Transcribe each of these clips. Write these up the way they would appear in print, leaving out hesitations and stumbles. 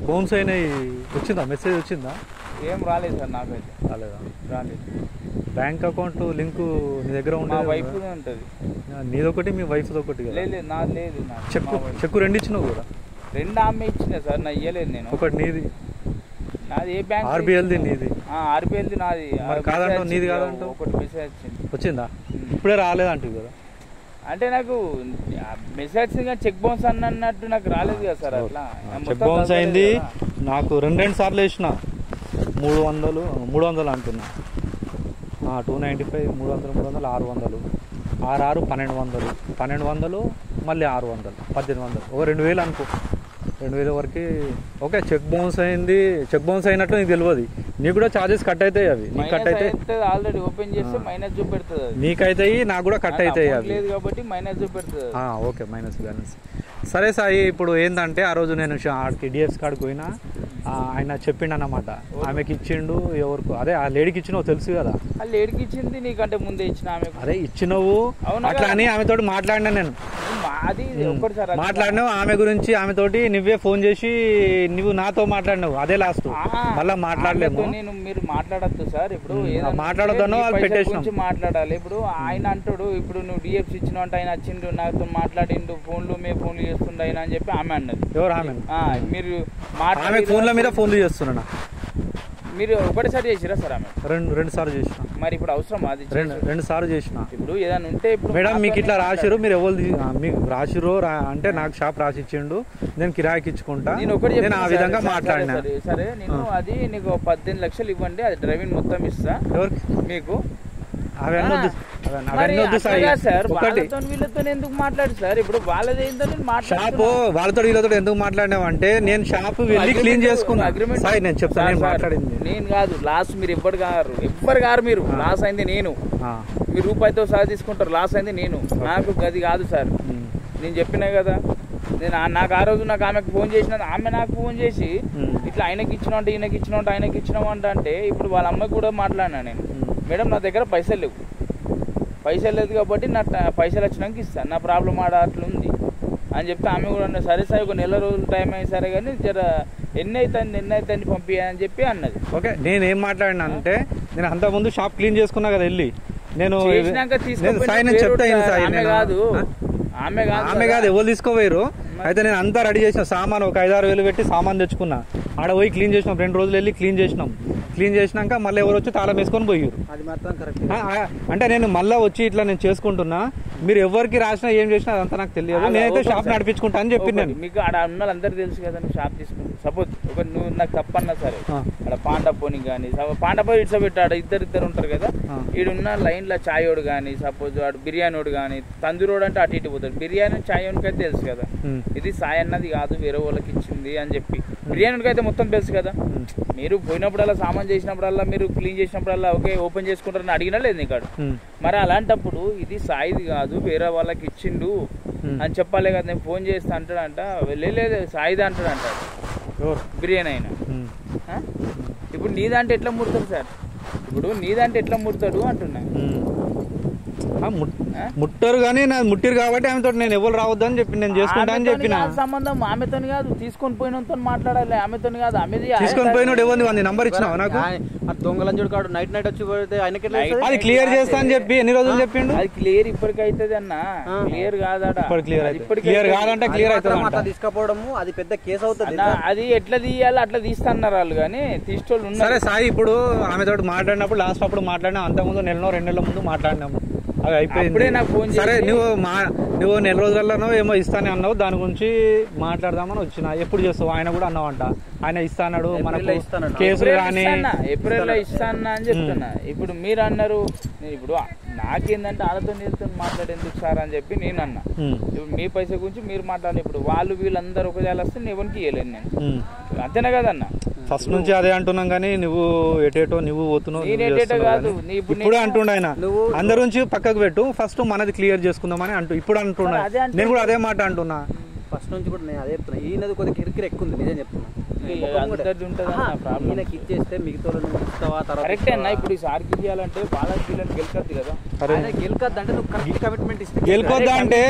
Bounce అయినాయి వచ్చిందా? Message వచ్చిందా? ఏం రాలేదు సార్, నాకైతే రాలేదా? రాలేదు. బ్యాంక్ అకౌంట్ లింకు నీ దగ్గర మా ఉంటుంది? వైఫ్ ఉంటుంది. నీదొకటి మీ వైఫ్ది ఒకటి కదా? లేదు నాది లేదు. చెక్కు రెండు ఇచ్చినావు కదా? రెండు ఆమె ఇచ్చిన సార్, నా ఇయ్యలేదు నేను. ఒకటి నీది, నాది ఏ బ్యాంక్? ఆర్బిఎల్ది నీది. ఆర్బిఎల్ది నాది. కాదంటావు, నీది కాదంటావు. ఒకటి మెసేజ్ వచ్చింది. వచ్చిందా? ఇప్పుడే రాలేదంటావు కదా? అంటే నాకు మెసేజ్ చెక్ బౌన్స్ అన్నట్టు నాకు రాలేదు కదా సార్. అట్లా చెక్ బౌన్స్ అయింది. నాకు రెండు సార్లు వేసిన 300 అంటున్నా. 295, 300, 600, 1200 మళ్ళీ 600, 1800, ఒక 2000 అనుకో. 2000 వరకు ఓకే. చెక్ బౌన్స్ అయింది. చెక్ బౌన్స్ అయినట్లు నీకు తెలియదు. నీకు కూడా ఛార్జెస్ కట్ అవుతాయి. అవి నీకు కట్ అయితే ఆల్రెడీ ఓపెన్ చేస్తే మైనస్ చూపెడుతుంది. నీకైతాయి, నాకు కూడా కట్ అవుతాయి. అవి లేదు కాబట్టి మైనస్ చూపెడుతుంది. Okay, minus balance. సరే సాయి, ఇప్పుడు ఏంటంటే ఆ రోజు నేను ఆడికి డిఎఫ్స్ కాడికి పోయినా, ఆయన చెప్పిండు అన్నమాట. ఆమెకి ఇచ్చిండు, ఎవరికి అదే ఆ లేడీకి ఇచ్చినావు తెలుసు కదా? ఆ లేడీకి ఇచ్చింది నీకంటే ముందే ఇచ్చిన ఆమె. అదే ఇచ్చినవు అట్లా అని ఆమెతో మాట్లాడినా నేను. మాట్లాడినావు ఆమె గురించి. ఆమెతోటి నువ్వే ఫోన్ చేసి నువ్వు నాతో మాట్లాడినావు. అదే లాస్ట్, మళ్ళీ మాట్లాడలేము. మీరు మాట్లాడద్దు సార్. ఇప్పుడు మాట్లాడదాను మాట్లాడాలి. ఇప్పుడు ఆయన అంటాడు, ఇప్పుడు నువ్వు డిఎఫ్సి ఇచ్చినావు అంటే ఆయన వచ్చిండు, నాతో మాట్లాడిండు, ఫోన్లు చేస్తుండే ఆయన అని చెప్పి ఆమె అన్నది. ఎవరు ఆమె? మీరు ఆమె ఫోన్ల మీద ఫోన్లు చేస్తున్నా. మీరు ఒకటిసారి చేసిరా సార్? ఆమె రెండు సార్లు చేసిన. మరి ఇప్పుడు అవసరం అది? రెండు సార్లు చేసిన. ఇప్పుడు ఏదైనా ఉంటే ఇప్పుడు మేడం మీకు ఇట్లా రాసిరు, మీరు ఎవరు మీకు రాసిరు అంటే నాకు షాప్ రాసి ఇచ్చిండు, నేను కిరాయికి ఇచ్చుకుంటా, నేను ఆ విధంగా మాట్లాడినా. సరే నేను అది నీకు 18 లక్షలు ఇవ్వండి, అది డ్రైవింగ్ మొత్తం ఇస్తా. ఎవరికి? మీకు. అవన్నీ వద్దు సార్. వీళ్ళతో ఎందుకు మాట్లాడు సార్? ఇప్పుడు వాళ్ళది షాపు వాళ్ళతో వీళ్ళతో ఎందుకు మాట్లాడినావు అంటే, నేను షాప్ వెళ్ళి క్లీన్ చేసుకున్నా. నేను చెప్తాను, మాట్లాడింది నేను కాదు. లాస్ మీరు ఎవ్వరు గారు మీరు లాస్ అయింది నేను. మీరు రూపాయితో సహా తీసుకుంటారు, లాస్ అయింది నేను. నాకు అది కాదు సార్. నేను చెప్పినా కదా, నేను నాకు ఆ రోజు నాకు ఆమెకు ఫోన్ చేసిన, ఆమె నాకు ఫోన్ చేసి ఇట్లా ఆయనకి ఇచ్చినా అంటే ఈయనకి ఇచ్చినా అంటే ఆయనకి ఇచ్చినామంట అంటే, ఇప్పుడు వాళ్ళ అమ్మకి కూడా మాట్లాడినా నేను. మేడం నా దగ్గర పైసలు లేదు కాబట్టి నా పైసలు వచ్చినాక ఇస్తాను, నా ప్రాబ్లం అట్లుంది అని చెప్తే ఆమె కూడా సరే సార్ ఒక నెల రోజులు టైం అయ్యి సరే కానీ జర ఎన్ని అవుతుంది పంపించని చెప్పి అన్నది. ఓకే, నేను ఏం మాట్లాడినా అంటే, నేను అంతకుముందు షాప్ క్లీన్ చేసుకున్నా కదా వెళ్ళి, నేను ఆమె కాదు ఎవరు తీసుకోపోయారు. అయితే నేను అంతా రెడీ చేసిన సామాన్, ఒక 5-6 వేలు పెట్టి సామాన్ తెచ్చుకున్నా. ఆడ పోయి క్లీన్ చేసినాం, 2 రోజులు వెళ్ళి క్లీన్ చేసినాం. క్లీన్ చేసినాక మళ్ళీ ఎవరు వచ్చి తాళం వేసుకొని పోయారు. అంటే నేను మళ్ళీ వచ్చి ఇట్లా నేను చేసుకుంటున్నా, మీరు ఎవరికి రాసినా ఏం చేసినా అదంతా నాకు తెలియదు, నేనైతే షాప్ నడిపించుకుంటా అని చెప్పినాను. మీకు ఆడ ఉన్న అందరు తెలుసు కదా, నువ్వు షాప్ తీసుకుంటా. సపోజ్ ఒక నువ్వు నాకు తప్పన్నా సరే, అక్కడ పాండపోని కానీ పాండపో ఇట్స్ పెట్టాడు, ఇద్దరు ఉంటారు కదా, ఈడున్న లైన్లో చాయోడు కానీ, సపోజ్ వాడు బిర్యానీడు కానీ, తందూరోడు అంటే అటు ఇటు పోతాడు. బిర్యానీ చాయోనికి అయితే తెలుసు కదా, ఇది సాయి అన్నది కాదు వేరే వాళ్ళకి ఇచ్చింది అని చెప్పి. బిర్యానీకి అయితే మొత్తం తెలుసు కదా. మీరు పోయినప్పుడల్లా సామాన్ చేసినప్పుడల్లా, మీరు క్లీన్ చేసినప్పుడల్లా ఓకే ఓపెన్ చేసుకుంటారని అడిగినా లేదు నీకాడు. మరి అలాంటప్పుడు ఇది సాయిది కాదు వేరే వాళ్ళకి ఇచ్చిండు అని చెప్పాలి కదా. నేను ఫోన్ చేస్తా అంటాడంట, లేదు సాయిది అంటాడంట బిర్యానీ అయినా. ఇప్పుడు నీదంటే ఎట్లా ముడతాడు సార్? ఇప్పుడు నీదంటే ఎట్లా ముడతాడు అంటున్నా. ముట్టరు కానీ నాది ముట్టిరు కాబట్టి ఆమెతో నేను ఎవరు రావద్దు అని చెప్పి నేను చేసుకుంటా అని చెప్పిన. సంబంధం ఆమెతో కాదు, తీసుకొని పోయినతో మాట్లాడాలి. ఆమెతో కాదు, ఆమె తీసుకొని పోయినోడు ఎవరిని నంబర్ ఇచ్చినావు నాకు? దొంగలంజుడు కాడు నైట్ వచ్చి ఆయనకి అది క్లియర్ చేస్తా అని చెప్పి ఎన్ని రోజులు చెప్పిండు. అది క్లియర్ ఇప్పటికి అవుతుంది అన్న, క్లియర్ కాదట. క్లియర్ కాదంటే క్లియర్ అవుతుంది. తీసుకపోవడము అది పెద్ద కేసు అవుతుంది. అది ఎట్లా తీయాలి అట్లా తీస్తున్నారు వాళ్ళు, కానీ తీసుకోళ్ళు ఉన్నారు. సరే సాయి, ఇప్పుడు ఆమెతో మాట్లాడినప్పుడు లాస్ట్ అప్పుడు మాట్లాడినా, అంతకుముందు 1-2 నెలల ముందు మాట్లాడినాము, అది అయిపోయింది. సరే నువ్వు 1 నెల రోజులలో ఏమో ఇస్తానే అన్నావు, దాని గురించి మాట్లాడదామని వచ్చిన. ఎప్పుడు చేస్తావు? ఆయన కూడా అన్నావంట, ఆయన ఇస్తాడు మనకు కేసులు కానీ ఏప్రిల్లో ఇస్తాను అని చెప్తున్నా. ఇప్పుడు మీరు అన్నారు, ఇప్పుడు నాకేందంటే వాళ్ళతో నీళ్ళతో మాట్లాడేందుకు సార్ అని చెప్పి నేను అన్నా. ఇప్పుడు మీ పైసా గురించి మీరు మాట్లాడాలి. ఇప్పుడు వీళ్ళందరూ ఒకవేళ వస్తే ఎవరికి ఇవ్వలేను నేను, అంతేనా కదన్నా? ఫస్ట్ నుంచి అదే అంటున్నాం, కానీ నువ్వు ఎటేటో నువ్వు పోతున్నావు. ఇప్పుడు అంటుండ ఆయన, అందరి నుంచి పక్కకు పెట్టు, ఫస్ట్ మనది క్లియర్ చేసుకుందామని ఇప్పుడు అంటున్నా. నేను కూడా అదే మాట అంటున్నా. ఫస్ట్ నుంచి కూడా నేను అదే చెప్తున్నా. ఈయనది కొద్దిగా కిరికిరి ఎక్కువ ఉంది, నిజం చెప్తున్నా. అందరిది ఉంటుంది అన్న ప్రాబ్లం. ఇచ్చేస్తే మిగతా ఇస్తావా తర్వాత కరెక్టే అన్న. ఇప్పుడు ఈ సార్కి ఇవ్వాలంటే బాగా పిల్లలు గెలకద్దు కదా. గెలకద్దు అంటే నువ్వు కరెక్ట్ కమిట్మెంట్ ఇస్తే గెలుకొద్దా అంటే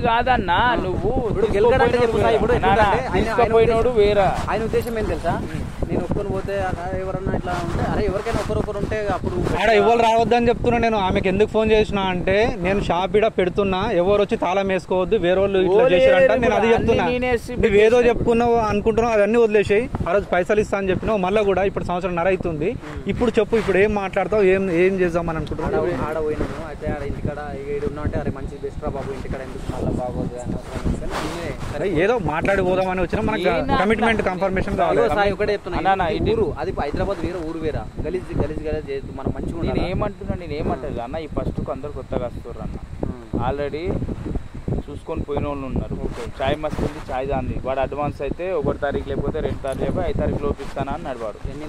కాదన్నా. నువ్వు ఇప్పుడు గెలకడంటే చెప్తా. ఇప్పుడు తీసుకుపోయినోడు వేరా. ఆయన ఉద్దేశం ఏం తెలుసా, నేను ఒక్కరు పోతే ఎవరన్నా ఇట్లా ఉంటే అరే ఎవరికైనా ఒకరొకరు ఉంటే అప్పుడు ఆడ ఎవరు రావద్దని చెప్తున్నా నేను. ఆమెకి ఎందుకు ఫోన్ చేసినా అంటే నేను షాప్ ఇడ పెడుతున్నా, ఎవరు వచ్చి తాళం వేసుకోవద్దు, వేరే వాళ్ళు ఇట్లా చేశారంట. నేను అది చెప్తున్నా. నువ్వు ఏదో చెప్పుకున్నావు అనుకుంటున్నావు, అవన్నీ వదిలేసాయి. ఆ రోజు పైసలు ఇస్తా అని చెప్పినావు, మళ్ళీ కూడా ఇప్పుడు సంవత్సరంన్నర అవుతుంది. ఇప్పుడు చెప్పు, ఇప్పుడు ఏం మాట్లాడతావు, ఏం చేద్దామని అనుకుంటున్నావు? ఆడ పోయినాను అయితే ఆడ ఇంటికాడ ఏడు ఉన్నా అంటే అరే మంచి బెస్ట్ రా బాబు, ఇంటికాడ ఎందుకు మళ్ళీ బాగోదు ఏదో మాట్లాడి పోదామని వచ్చినా మనకు కమిట్మెంట్ కన్ఫర్మేషన్ కావాలి. ఒకటే చెప్తున్నా, ఊరు అది హైదరాబాద్ వేరే ఊరు వేరా, గలీజ్ గలీజ్ గలీజ్ చేయొద్దు, మనం మంచిగా. నేను ఏమంటాను అన్న, ఈ ఫస్ట్ అందరు కొత్తగా వస్తారు అన్న. ఆల్రెడీ చూసుకొని పోయిన వాళ్ళు ఉన్నారు. చాయ్ మస్తు ఉంది, చాయ్ దాన్ని వాడు అడ్వాన్స్ అయితే 1 తారీఖు లేకపోతే 2 తారీఖు లేకపోతే 5 తారీఖు లోపు ఇస్తానా అన్నాడు వాడు. ఎన్ని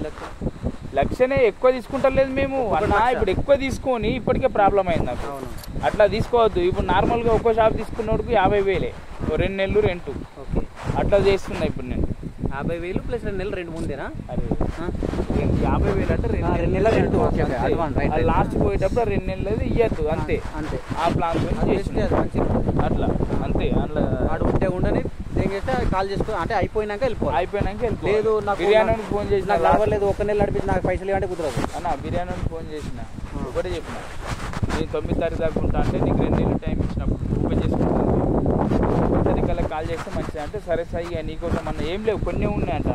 లక్షనే ఎక్కువ తీసుకుంటలేదు మేము అన్న. ఇప్పుడు ఎక్కువ తీసుకొని ఇప్పటికే ప్రాబ్లం అయింది నాకు. అట్లా తీసుకోవద్దు. ఇప్పుడు నార్మల్గా ఒక్కో షాప్ తీసుకున్నోడికి 50,000 2 నెలలు రెంటు అట్లా చేస్తున్నా ఇప్పుడు నేను. 50,000 ప్లస్ 2 నెలలు రెంట్ ముందేనా? అరే 50,000 అంటే 2 నెలల రెంట్. లాస్ట్ పోయేటప్పుడు 2 నెలలు ఇయ్యద్దు అంతే. ఆ ప్లాన్ అట్లా అంతే. అట్లా ఆడు ఉంటే ఉండని చేస్తే కాల్ చేసుకో అంటే అయిపోయినాక అయిపోయినాక లేదు నాకు బిర్యానీకి ఫోన్ చేసి నాకు రావలేదు, 1 నెల నడిపించి నాకు పైసలు ఇవ్వంటే కుదరదు అన్న. బిర్యానీకి ఫోన్ చేసిన ఒకటే చెప్పిన, నేను 9 తారీఖు దాకా ఉంటా అంటే నీకు 2 నెలలు టైం ఇచ్చినప్పుడు ఓపెన్ చేసుకుంటాను, 1 తారీఖుల్లో కాల్ చేస్తే మంచిది అంటే సరే సాయి నీకోసం అన్న ఏం లేవు కొన్ని ఉన్నాయంట.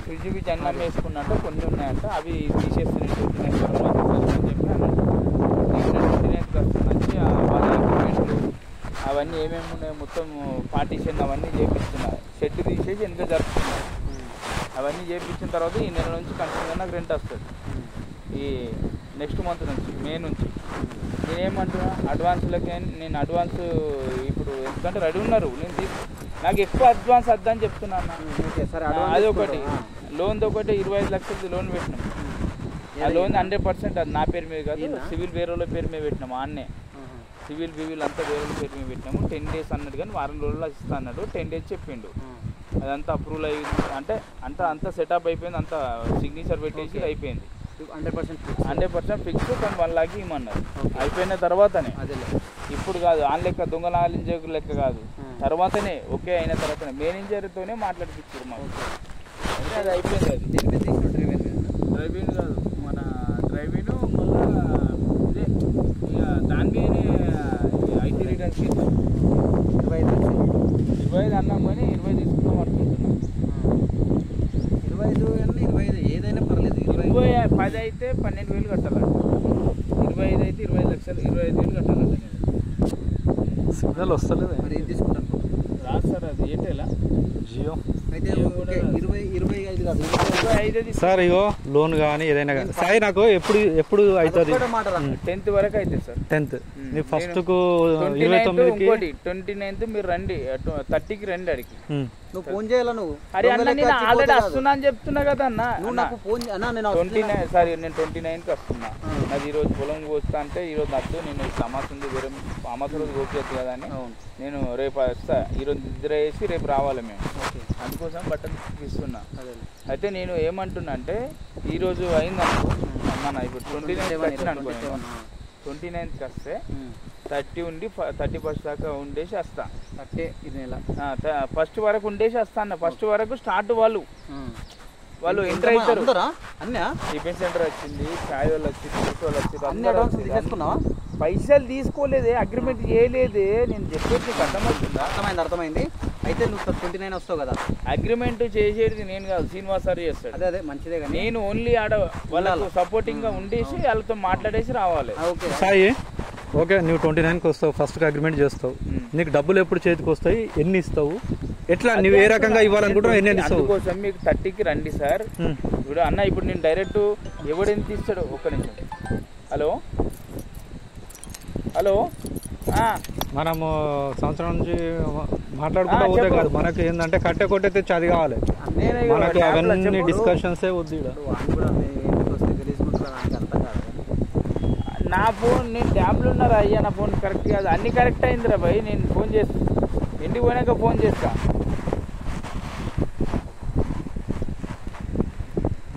ఫ్రిడ్జ్ బిజ్ అన్నం వేసుకున్నట్టు కొన్ని ఉన్నాయంట, అవి తీసేస్తున్నాయి చెప్పి అన్నట్టు. వచ్చి వాళ్ళ ఎక్విప్మెంట్లు అవన్నీ ఏమేమి ఉన్నాయో మొత్తం పార్టీషన్ అవన్నీ చేపిస్తున్నారు. షెడ్ తీసేసి వెనుక జరుపుతున్నారు. అవన్నీ చేయించిన తర్వాత ఈ నెల నుంచి కంటిన్యూగా నాకు రెంట్ వస్తుంది. ఈ నెక్స్ట్ మంత్ నుంచి మే నుంచి. నేనేమంటున్నా అడ్వాన్స్లకి నేను అడ్వాన్స్ ఇప్పుడు ఎందుకంటే రెడీ ఉన్నారు, నేను నాకు ఎక్కువ అడ్వాన్స్ వద్దని చెప్తున్నాను. అది ఒకటి లోన్ది ఒకటి 25 లక్షలది లోన్ పెట్టినాం. ఆ లోన్ 100% అది నా పేరు మీద కాదు, సివిల్ వేరే వాళ్ళ పేరు మీద పెట్టినాము. ఆన్నే సివిల్ బివిల్ అంతా వేరే వాళ్ళ పేరు మీద పెట్టినాము. 10 days అన్నాడు కానీ వారం రోజుల్లో ఇస్తా అన్నాడు. 10 days చెప్పిండు. అదంతా అప్రూవల్ అయింది అంటే అంతా సెటప్ అయిపోయింది, అంతా సిగ్నేచర్ పెట్టేసి అయిపోయింది. 100% ఫిక్స్. కానీ 1 lakh ఇవ్వమన్నారు. అయిపోయిన తర్వాతనే, ఇప్పుడు కాదు ఆన్ లెక్క దొంగలాలించే లెక్క కాదు, తర్వాతనే ఓకే అయిన తర్వాతనే మేనేజర్తోనే మాట్లాడిపించారు మాకు. అంటే అది అయిపోయింది. అది డ్రైవింగ్ కాదు మన డ్రైవింగ్ మళ్ళీ ఇదే ఇక దాని మీదనే ఐటీ రిటర్న్స్ 25 అన్నాం కానీ 20 తీసుకుందాం అనుకుంటున్నాం. 25 ఏదైనా పర్లేదు. 10 అయితే 12,000 కట్టాలంట. 25 అయితే 20 లక్షలు 25,000 కట్టాలంట. నేను సిగ్నల్ వస్తలేదు. మరి ఏం తీసుకుంటాను రాదు సార్, అది ఎయిర్టెలా జియో అయితే 25 కాదు 25 సార్. ఇగో లోన్ కానీ ఏదైనా కానీ సాయి నాకు ఎప్పుడు అవుతుంది? 10th వరకు అవుతుంది సార్. 10th నీ ఫస్ట్కు 29th మీరు రండి, 30కి రండి. అడిగి నువ్వు ఫోన్ చేయాలా? నువ్వు అరే అన్న నేను ఆల్రెడీ వస్తున్నా అని చెప్తున్నా కదా అన్న. నాకు ఫోన్ అన్న నేను 29 సారీ నేను 29కి వస్తున్నా. నాకు ఈరోజు పొలం కోస్తా అంటే ఈరోజు వద్దు, నేను అమాస ఉంది వేరే అమాస రోజు కోసేది కదా అని నేను రేపు వస్తా. ఈరోజు నిద్ర వేసి రేపు రావాలి మేము, అందుకోసం బట్టలు ఇస్తున్నా. అయితే నేను ఏమంటున్నా అంటే ఈరోజు అయింది అనుకో మన ఇప్పుడు 29కి వచ్చిన అనుకో, 29కి వస్తే 30 ఉండి 31st దాకా ఉండేసి వస్తా. 30 ఈ నెల ఫస్ట్ వరకు ఉండేసి వస్తా అన్న. ఫస్ట్ వరకు స్టార్ట్ వాళ్ళు ఎంటర్ అవుతారు. టిఫిన్ సెంటర్ వచ్చింది, చాయ్ వాళ్ళు వచ్చింది, పైసలు తీసుకోలేదే, అగ్రిమెంట్ చేయలేదే. నేను చెప్పేది అర్థమైంది. అయితే నువ్వు 29 వస్తావు కదా, అగ్రిమెంట్ చేసేది నేను కాదు, శ్రీనివాస్ సార్ చేస్తాడు. అదే మంచిదే. నేను ఓన్లీ ఆడ వాళ్ళకు సపోర్టింగ్ గా ఉండేసి వాళ్ళతో మాట్లాడేసి రావాలి. సాయి ఓకే, నువ్వు 29కి వస్తావు, ఫస్ట్కి అగ్రిమెంట్ చేస్తావు. నీకు డబ్బులు ఎప్పుడు చేతికి వస్తాయి, ఎన్ని ఇస్తావు, ఎట్లా నువ్వు ఏ రకంగా ఇవ్వాలనుకుంటున్నావు, ఎన్ని ఇస్తావు? అందుకోసం మీకు 30కి రండి సార్. ఇప్పుడు అన్న ఇప్పుడు నేను డైరెక్ట్ ఎవడెంత ఇస్తాడు? ఒక్క నిమిషం. హలో మనము సంవత్సరం నుంచి మాట్లాడుకుంటూ పోతే కాదు, మనకి ఏంటంటే కట్టె కొట్టయితే చది కావాలి. మనకి అవన్నీ డిస్కషన్స్ వద్దు. నా ఫోన్ నేను ట్యాబ్లు ఉన్నారా అయ్యా, నా ఫోన్ కరెక్ట్ కాదు. అన్ని కరెక్ట్ అయిందిరా భయ్, నేను ఫోన్ చేస్తా, ఇంటికి పోయినాక ఫోన్ చేస్తా.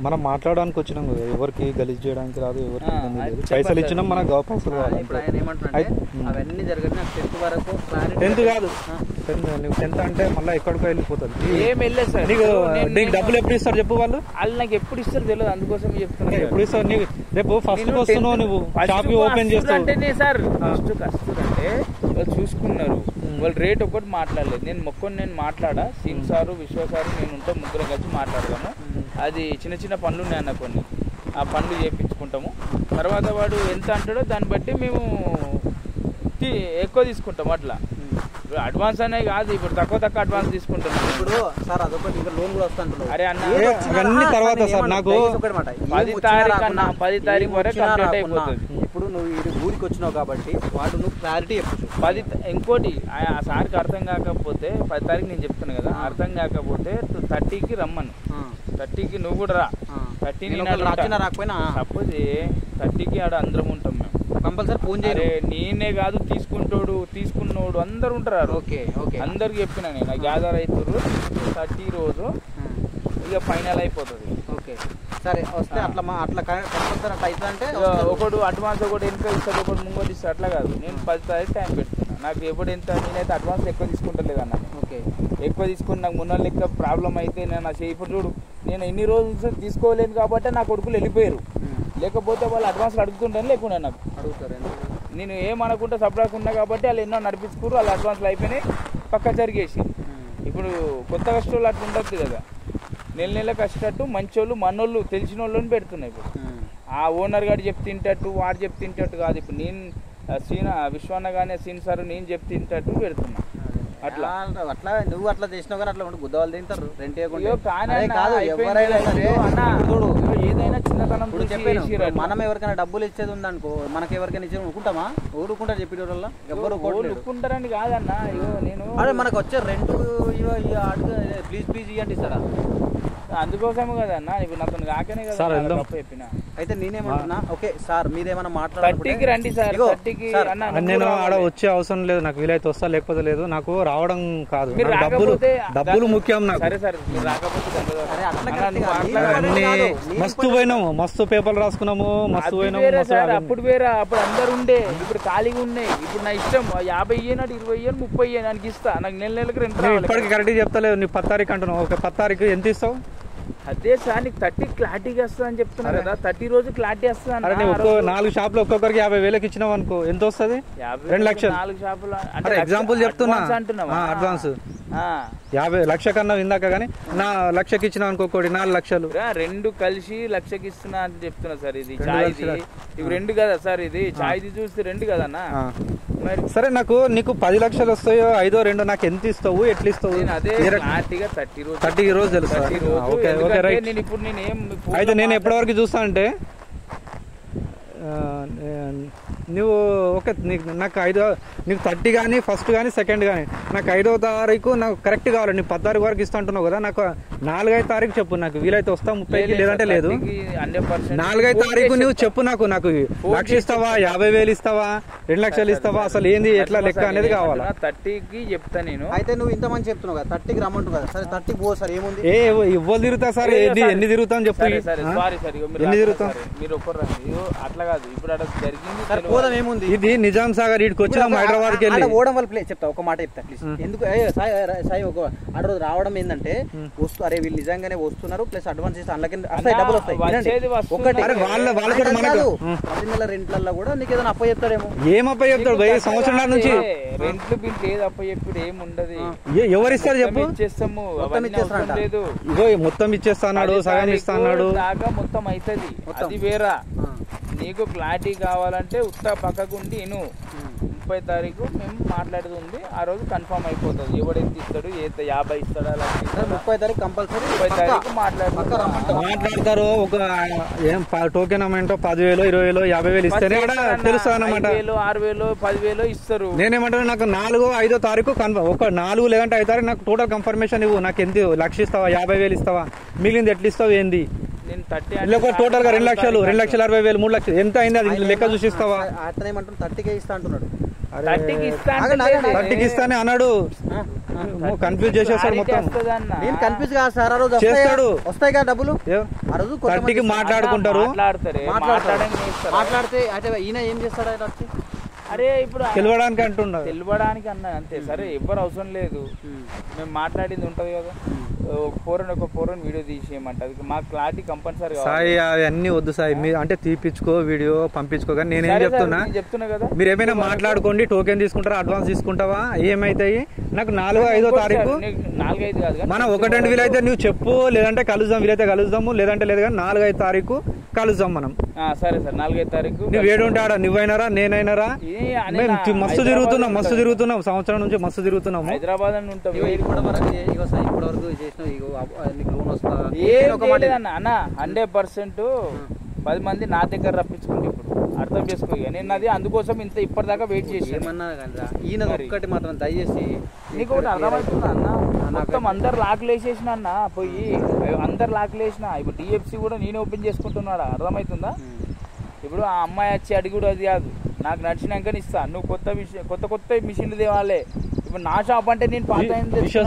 మనం మాట్లాడడానికి వచ్చినాం కదా, ఎవరికి గలీజ్ చేయడానికి రాదు, ఎవరికి ఇబ్బంది లేదు. పైసలు ఇచ్చినాం, మనకు పైసలు కావాలి. ఇప్పుడు ఆయన ఏమంటున్నా అవన్నీ జరగదు నాకు 10th వరకు 10th కాదు, 10th అంటే మళ్ళీ ఎక్కడికో వెళ్ళిపోతుంది. ఏం వెళ్ళలేదు సార్. నీకు డబ్బులు ఎప్పుడు ఇస్తారు చెప్పు? వాళ్ళు నాకు ఎప్పుడు ఇస్తారు తెలియదు, అందుకోసం చెప్తున్నా. ఎప్పుడు ఇస్తారు? నీకు రేపు ఫస్ట్ వస్తున్నావు, నువ్వు షాప్ ఓపెన్ చేస్తావు అంటేనే సార్. ఫస్ట్ కష్టం అంటే వాళ్ళు చూసుకున్నారు, వాళ్ళు రేట్ ఒకటి మాట్లాడలేదు. నేను మాట్లాడా, సీన్ సారు, విశ్వ సారు, నేను ఉంటే ముగ్గురం కలిసి మాట్లాడదాము. అది చిన్న చిన్న పనులు ఉన్నాయన్న కొన్ని, ఆ పనులు చేయించుకుంటాము. తర్వాత వాడు ఎంత అంటాడో దాన్ని బట్టి మేము ఎక్కువ తీసుకుంటాం. అట్లా అడ్వాన్స్ అనే కాదు, ఇప్పుడు తక్కువ అడ్వాన్స్ తీసుకుంటున్నాం. ఇప్పుడు సార్ అదొకటి లోన్ కూడా వస్తుంటారు. అరే అన్న అవన్నీ తర్వాత సార్, నాకు 10 తారీఖు వరకు కంప్లీట్ అయిపోతుంది. ఇప్పుడు నువ్వు ఊరికి వచ్చినావు కాబట్టి వాడు నువ్వు క్లారిటీ చెప్పు. 10 ఇంకోటి ఆ సార్కి అర్థం కాకపోతే 10 తారీఖు నేను చెప్తాను కదా, అర్థం కాకపోతే 30కి రమ్మను. 30కి నువ్వు కూడా రా. 30 రాకపోయినా సపోజ్ 30కి ఆడ అందరం ఉంటాం మేము. కంపల్సరీ ఫోన్ చేయాలి. నేనే కాదు, తీసుకున్నోడు అందరు ఉంటారు. ఓకే ఓకే, అందరికి చెప్పినా నేను గ్యాదర్ అవుతారు. 30 రోజు ఇక ఫైనల్ అయిపోతుంది. ఓకే సరే, వస్తే అట్లా కంపల్సరీ అట్లా అవుతుంది. అంటే ఒకడు అడ్వాన్స్ ఒకటి ఎంత ఇస్తాడు, ఒకటి ముంగోటి ఇస్తాడు. అట్లా కాదు, నేను 10 తారీఖు టైం పెడుతున్నా. నాకు ఎప్పుడు ఎంత, నేనైతే అడ్వాన్స్ ఎక్కువ తీసుకుంటలేదు అన్న. ఓకే, ఎక్కువ తీసుకుని నాకు మొన్న లెక్క ప్రాబ్లం అయితే నేను ఇప్పుడు చూడు, నేను ఎన్ని రోజులు తీసుకోలేను కాబట్టి నా కొడుకులు వెళ్ళిపోయారు. లేకపోతే వాళ్ళు అడ్వాన్స్లు అడుగుతుంటాను, లేకుండా నాకు అడుగుతారు. నేను ఏమనుకుంటే సపడాకున్నా కాబట్టి వాళ్ళు ఎన్నో నడిపించుకోరు, వాళ్ళు అడ్వాన్స్లు అయిపోయినాయి, పక్క జరిగేసి. ఇప్పుడు కొత్త కష్టోళ్ళు అట్లా ఉండద్దు కదా, నెల కష్టట్టు మంచోళ్ళు మనోళ్ళు తెలిసిన వాళ్ళని పెడుతున్నాయి. ఇప్పుడు ఆ ఓనర్ గారు చెప్తింటట్టు, వాడు చెప్తింటట్టు కాదు. ఇప్పుడు నేను విశ్వన్న కానీ సీన్ సార్ నేను చెప్తింటట్టు పెడుతున్నా. అట్లా అట్లా నువ్వు అట్లా చేసినావు కానీ అట్లా గుద్దవాళ్ళు తింటారు. రెంట్ కాదు, ఎవరైనా ఏదైనా చిన్నతనం చెప్పాను. మనం ఎవరికైనా డబ్బులు ఇచ్చేది ఉందనుకో, మనకి ఎవరికైనా ఇచ్చేది ఊరుకుంటామా? ఊరుకుంటారు చెప్పి వల్ల ఎవరు ఊరుకుంటారని కాదన్నా. నేను అదే మనకు వచ్చే రెంట్ ప్లీజ్ ఇవ్వండి ఇస్తారా? అందుకోసం కదన్నా, ఇప్పుడు నాతో కాకనే కదా చెప్పిన. అయితే నేనేమంటున్నా, ఓకే సార్ మీరేమన్నా మాట్లాడాలి 30కి రండి సార్. 30కి నేను ఆడ వచ్చే అవసరం లేదు, నాకు వీలైతే వస్తా, లేకపోతే లేదు. నాకు రావడం కాదు, డబ్బులు ముఖ్యం నాకు. సరే సరే, మీరు రాకపోతే మస్తు పోయినాము, మస్తు పేపర్లు రాసుకున్నాము, మస్తు పోయినాము సార్. అప్పుడు వేరే, అప్పుడు అందరు ఉండే, ఇప్పుడు ఖాళీగా ఉన్నాయి. ఇప్పుడు నా ఇష్టం 50 ఇయ్యనాడు, 20 ఇయ్యను, 30 ఇయ్యను నాకు ఇస్తా. నాకు నెలకి రెంట్ ఇప్పటికి కరెక్ట్ చెప్తలేవు. నీ 10 తారీఖు అంటున్నావు, ఒక 10 తారీఖు ఎంత ఇస్తావు? అదే సార్, నీకు 30 క్లారిటీగా వస్తుంది అని చెప్తున్నా కదా. 30 రోజు క్లారిటీ వస్తుంది. 4 షాపులు ఒక్కొక్కరికి 50,000 ఇచ్చినావు అనుకో, ఎంత వస్తుంది? 2 లక్షలు. 4 షాపులు అంటే ఎగ్జాంపుల్ చెప్తున్నా, అడ్వాన్స్ 50 లక్ష కన్నా ఇందాక కానీ నా 1 లక్షకి ఇచ్చినావు అనుకో, 4 లక్షలు. 2 కలిసి 1 లక్షకి ఇస్తున్నా అని చెప్తున్నా సార్. ఇది చాయ్ది ఇవి 2 కదా సార్, ఇది చాయ్ది చూస్తే 2 కదన్నా. సరే, నీకు 10 లక్షలు వస్తాయో 5 2 నాకు ఎంత ఇస్తావు, ఎట్లా ఇస్తావు? అదే క్లారిటీగా 30 రోజు తెలుసు. అయితే నేను ఎప్పటి వరకు చూస్తా అంటే, నువ్వు ఓకే, నాకు 30 కానీ ఫస్ట్ కానీ సెకండ్ కానీ నాకు 5వ తారీఖు నాకు కరెక్ట్ కావాలి. నీకు 10 తారీఖు వరకు ఇస్తా అంటున్నావు కదా, నాకు 4వ తారీఖు చెప్పు. నాకు వీలైతే వస్తా 30కి, లేదంటే లేదు. 4వ తారీఖు నువ్వు చెప్పు. నాకు 1 లక్ష ఇస్తావా, 50,000 ఇస్తావా, 2 లక్షలు ఇస్తావా, అసలు ఏంది ఎట్లా లెక్క అనేది కావాలా? 30కి చెప్తా నేను. అయితే నువ్వు ఇంతమంది చెప్తున్నావు కదా, 30కి రమ్మంటు కదా. సరే 30కి పో సార్, ఏముంది? ఇవ్వలు తిరుగుతా సార్, ఎన్ని తిరుగుతా అని చెప్పు. ఎన్ని తిరుగుతాం? మీరు ఒక్కరు అట్లా కాదు. ఇప్పుడు అక్కడ జరిగింది ఏముంది? ఇది నిజాం సాగర్ ఇక్కడికి వచ్చినాం, హైదరాబాద్ కి వెళ్ళి ఓడం వల్ల చెప్తా, ఒక మాట చెప్తా ప్లీజ్. ఎందుకు సాయి ఒక రోజు రావడం ఏంటంటే, అరే వీళ్ళు నిజంగానే వస్తున్నారు, ప్లస్ అడ్వాన్స్ ఇస్తే అందులోకి డబ్బులు వస్తాయి. ఒకటి 10 నెలల రెంట్లలో కూడా నీకు ఏదైనా అప్ప చెప్తాడేమో. ఏం అప్ప చెప్తాడు? సంవత్సరాల నుంచి రెంట్లు బిల్లు ఏది అప్ప చెప్పుడు ఏముండదు. ఎవరిస్తారు చెప్పు? ఇచ్చేస్తాము, ఇగో మొత్తం ఇచ్చేస్తా అన్నాడు, సగం ఇస్తా అన్నాడు, దాకా మొత్తం అవుతుంది. అది వేరా. నీకు క్లారిటీ కావాలంటే ఉత్తా పక్కకు ఉండి 30 తారీఖు మేము మాట్లాడేది ఉంది. ఆ రోజు కన్ఫర్మ్ అయిపోతుంది, ఎవడెంత ఇస్తాడు, 50 ఇస్తాడా, 30 తారీఖు కంపల్సరీ 30 తారీఖు మాట్లాడతారు. ఒక టోకెన్ అమౌంట్ 10,000 20,000 50,000 ఇస్తేనే తెలుస్తుంది అన్నమాట. 6,000 10,000 ఇస్తారు. నేనేమంటాను, నాకు 4వ 5వ తారీఖు కన్ఫర్మ్, ఒక 4 లేదంటే 5 తారీఖు నాకు టోటల్ కన్ఫర్మేషన్ ఇవ్వు. నాకు ఎంత 1 లక్ష ఇస్తావా, 50,000 ఇస్తావా, మిగిలింది ఎట్లా ఇస్తావు, ఏంది? టోటల్ గా 2 లక్షలు, 2,60,000 3 లక్షలు ఎంత అయింది, అది లెక్క చూసిస్తావా? 30కే ఇస్తా అంటున్నాడు. 30కి ఇస్తానే అన్నాడు. కన్ఫ్యూజ్ చేసేస్తాడు మొత్తం. నేను కన్ఫ్యూజ్ కాదు సార్, ఆ రోజు చేస్తాడు. వస్తాయి కదా డబ్బులు, ఆ రోజు 30కి మాట్లాడుకుంటారు. మాట్లాడితే అయితే ఈయన ఏం చేస్తాడు ఆయన వచ్చి? అరే ఇప్పుడు తెలియడానికి అంటున్నారు, తెలియడానికి అన్న అంతే. సరే ఎవ్వరు అవసరం లేదు, మేము మాట్లాడింది ఉంటది కదా. ఒక ఫోరన్ వీడియో తీసేయమంట, అది మాకు క్లారిటీ కంపల్సరీ. సాయి అవన్నీ వద్దు సాయి, మీరు అంటే తీపిచ్చుకో వీడియో పంపించుకో. కానీ నేనేం చెప్తున్నా కదా, మీరు ఏమైనా మాట్లాడుకోండి. టోకెన్ తీసుకుంటారా, అడ్వాన్స్ తీసుకుంటావా, ఏమైతాయి నాకు 4-5వ తారీఖు 4-5 కాదు మనం 1-2 వీలైతే నువ్వు చెప్పు, లేదంటే కలుద్దాం, వీలైతే కలుద్దాము, లేదంటే లేదు. కానీ 4-5 తారీఖు కలుద్దాం మనం. సరే సార్ 4-5 తారీఖు. నువ్వు ఏడుంటే ఆడ నువ్వైనారా నేనైనారా, మస్తు తిరుగుతున్నాం సంవత్సరం నుంచి మస్తు తిరుగుతున్నాము. హైదరాబాద్ అని ఉంటాం. అన్న 100% 10 మంది నా దగ్గర రప్పించుకుంటే ఇప్పుడు అర్థం చేసుకో. నేను అది అందుకోసం ఇంత ఇప్పటిదాకా వెయిట్ చేసి ఈయన ఒక్కటి మాత్రం దయచేసి నీకు ఒకటి అర్థమవుతుందా అన్న, మొత్తం అందరు లాక్లు వేసేసిన అన్న, పోయి అందరు లాక్లు వేసిన. ఇప్పుడు డిఎఫ్సి కూడా నేను ఓపెన్ చేసుకుంటున్నాడా, అర్థమవుతుందా? ఇప్పుడు ఆ అమ్మాయి వచ్చి అడిగి కూడా అది కాదు, నాకు నడిచినాకని ఇస్తా. నువ్వు కొత్త మిషన్లు తేవాలి. ఇప్పుడు నా షాప్ అంటే నేను పాత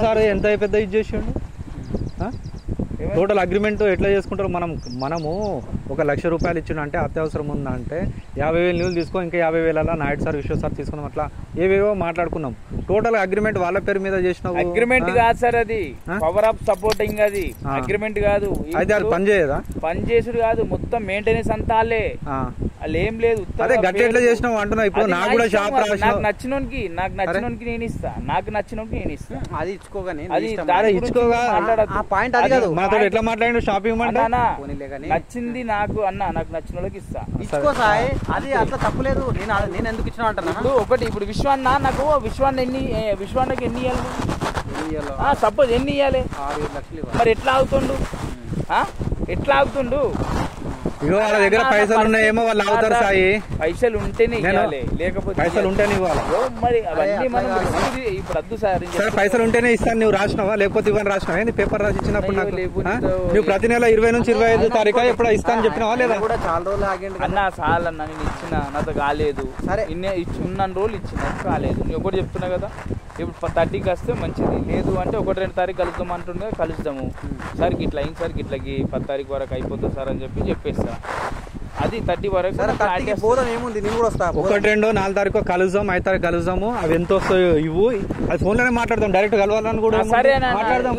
సార్ ఎంత పెద్ద ఇది చేసిండు. టోటల్ అగ్రిమెంట్ ఎట్లా చేసుకుంటారు? మనము 1 లక్ష రూపాయలు ఇచ్చిన అంటే అత్యవసరం ఉందా అంటే 50,000 నీళ్ళు తీసుకో, ఇంకా 50,000 నాయుడు సార్ విశ్వ సార్ తీసుకున్నాం, అట్లా ఏవేవో మాట్లాడుకున్నాం. టోటల్ అగ్రిమెంట్ వాళ్ళ పేరు మీద చేసిన అగ్రిమెంట్ కాదు సార్, అది పవర్ ఆఫ్ సపోర్టింగ్, అది అగ్రిమెంట్ కాదు. అయితే అది పని చేయదా? పని చేసుడు కాదు, మొత్తం మెయింటెనెన్స్ అంతా వాళ్ళే, వాళ్ళు ఏం లేదు. అదే గట్టి ఎట్లా చేసినావు అంటున్నా. ఇప్పుడు నాకు కూడా షాప్ నాకు నచ్చినోనికి నేను ఇస్తా, నాకు నచ్చినోనికి నేను ఇస్తా. అది ఇచ్చుకోగానే అది ఇచ్చుకోగా పాయింట్ అది కాదు. మనతో ఎట్లా మాట్లాడి షాపింగ్ నచ్చింది నాకు అన్న, నాకు నచ్చిన వాళ్ళకి ఇస్తా. ఇచ్చుకో సాయి, అది అట్లా తప్పులేదు. నేను ఎందుకు ఇచ్చిన అంటున్నా. ఇప్పుడు విశ్వాన్న నాకు విశ్వాన్నకి ఎన్ని ఇవ్వాలి? సపోజ్ ఎన్ని ఇవ్వాలి? 6-7 లక్షలు. మరి ఎట్లా అవుతుండు? ఇగో వాళ్ళ దగ్గర పైసలు ఉన్నాయేమో వాళ్ళు అవుతారు సాయి. పైసలు ఉంటేనే ఇవ్వాలి, లేకపోతే పైసలు ఉంటేనే ఇవ్వాలి. మరి అవన్నీ మనం ఇప్పుడు వద్దు సార్. పైసలు ఉంటేనే ఇస్తాను. నువ్వు రాసినావా లేకపోతే ఇవ్వని రాసినావా? ఏంది పేపర్ రాసి ఇచ్చినప్పుడు నాకు నువ్వు ప్రతి నెల 20 నుంచి 25 తారీఖు ఎప్పుడు ఇస్తాను చెప్పినావా లేదా? చాలా రోజులు ఆగండి అన్న, చాలన్నా నేను ఇచ్చిన, నాతో కాలేదు. సరే ఉన్న రోజులు ఇచ్చిన, కాలేదు. నేను ఒకటి చెప్తున్నా కదా, ఇప్పుడు 30కి వస్తే మంచిది, లేదు అంటే 1-2 తారీఖు కలుద్దాం అంటుండే, కలుద్దాము సార్, ఇట్లా అయింది సార్, ఇట్లాకి 10 తారీఖు వరకు అయిపోతుంది సార్ అని చెప్పేస్తా. అది 30 వరకు ఏముంది, నేను కూడా వస్తా. 1-2-4 తారీఖు కలుద్దాం, 5 తారీఖు కలుద్దాము. అవి ఎంత వస్తాయో ఇవ్వు, అది ఫోన్ లోనే మాట్లాడదాం. డైరెక్ట్ కలవాలని కూడా మాట్లాడదాం.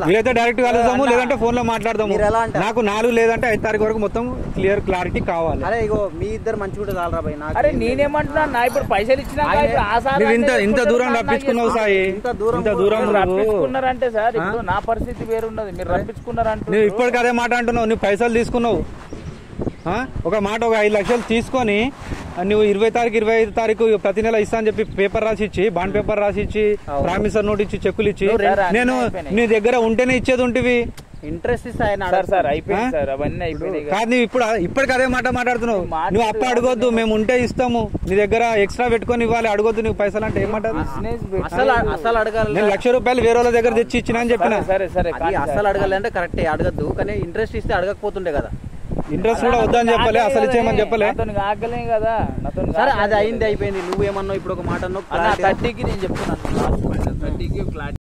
వీలైతే డైరెక్ట్ కలుద్దాము, లేదంటే ఫోన్ లో మాట్లాడదాము. నాకు 4 లేదంటే 5 తారీఖు వరకు మొత్తం క్లారిటీ కావాలి. అరే ఇగో మీ ఇద్దరు మంచిగా కూడా చాలరా భయ్. అరే నేనేమంటున్నా, నా ఇప్పుడు పైసలు ఇచ్చినా ఇంత దూరం రప్పించుకున్నావు సాయి, ఇంత దూరం రప్పించుకున్నారంటే సార్ ఇప్పుడు నా పరిస్థితి వేరున్నది. మీరు రప్పించుకున్నారంటే నువ్వు ఇప్పటికి అదే మాట అంటున్నావు. నువ్వు పైసలు తీసుకున్నావు, ఒక మాట 5 లక్షలు తీసుకొని నువ్వు 20 తారీఖు 25 తారీఖు ప్రతి నెల ఇస్తా అని చెప్పి పేపర్ రాసి ఇచ్చి, బాండ్ పేపర్ రాసి ఇచ్చి, ప్రామిసర్ నోట్ ఇచ్చి, చెక్కులు ఇచ్చి, నేను నీ దగ్గర ఉంటేనే ఇచ్చేది ఉంటివి. ఇంట్రెస్ట్ ఇస్తాను కాదు. నువ్వు ఇప్పటికి అదే మాట మాట్లాడుతున్నావు. నువ్వు అప్పు అడగొద్దు, మేము ఉంటే ఇస్తాము, నీ దగ్గర ఎక్స్ట్రా పెట్టుకొని ఇవ్వాలి, అడగొద్దు నువ్వు పైసలు అంటే ఏమంటారు? అసలు అడగాలి. నేను 1,00,000 రూపాయలు వేరే వాళ్ళ దగ్గర తెచ్చి ఇచ్చిన అని చెప్పిన. అసలు అడగాలి అంటే కరెక్టే, అడగద్దు. కానీ ఇంట్రెస్ట్ ఇస్తే అడగకపోతుండే కదా. ఇంట్రెస్ట్ కూడా వద్దని చెప్పలే, అసలు ఇచ్చేయమని చెప్పలే. ఆగలే కదా. సరే అది అయింది, అయిపోయింది. నువ్వేమన్నావు ఇప్పుడు ఒక మాట అన్నావు. 30కి నేను చెప్తున్నాను, 30కి